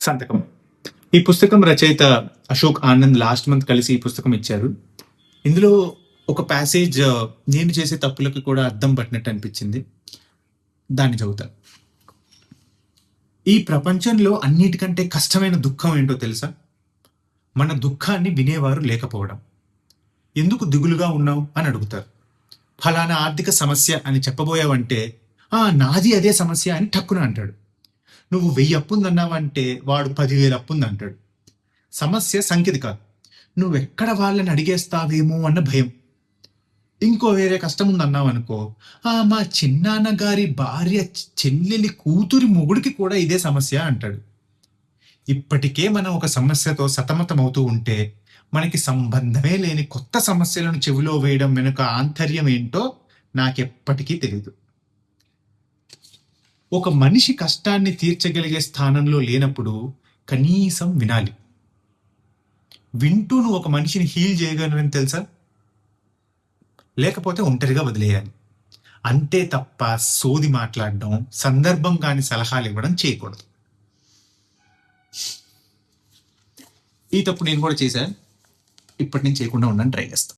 సంతకం. ఈ పుస్తకం రచయిత అశోక్ ఆనంద్ లాస్ట్ మంత్ కలిసి ఈ పుస్తకం ఇచ్చారు. ఇందులో ఒక ప్యాసేజ్ నేను చేసే తప్పులకి కూడా అద్దం పట్టినట్టు అనిపించింది. దాన్ని చదువుతా. ఈ ప్రపంచంలో అన్నిటికంటే కష్టమైన దుఃఖం ఏంటో తెలుసా? మన దుఃఖాన్ని వినేవారు లేకపోవడం. ఎందుకు దిగులుగా ఉన్నావు అని అడుగుతారు. ఫలానా ఆర్థిక సమస్య అని చెప్పబోయావంటే, నాది అదే సమస్య అని టక్కున అంటాడు. నువ్వు 1000 అప్పుందన్నావంటే వాడు 10,000 అప్పుందంటాడు. సమస్య సంఖ్యది కాదు, నువ్వెక్కడ వాళ్ళని అడిగేస్తావేమో అన్న భయం. ఇంకో వేరే కష్టం ఉందన్నావు అనుకో, మా చిన్నాన్న గారి భార్య చెల్లెలి కూతురి మొగుడికి కూడా ఇదే సమస్య అంటాడు. ఇప్పటికే మనం ఒక సమస్యతో సతమతమవుతూ ఉంటే, మనకి సంబంధమే లేని కొత్త సమస్యలను చెవిలో వేయడం వెనుక ఆంతర్యం ఏంటో నాకెప్పటికీ తెలీదు. ఒక మనిషి కష్టాన్ని తీర్చగలిగే స్థానంలో లేనప్పుడు కనీసం వినాలి. వింటూ నువ్వు ఒక మనిషిని హీల్ చేయగలవని తెలుసా? లేకపోతే ఒంటరిగా వదిలేయాలి. అంతే తప్ప సోది మాట్లాడడం, సందర్భం కాని సలహాలు ఇవ్వడం చేయకూడదు. ఈ తప్పు నేను కూడా చేశాను. ఇప్పటి నుంచి చేయకుండా ఉండని ట్రై చేస్తాను.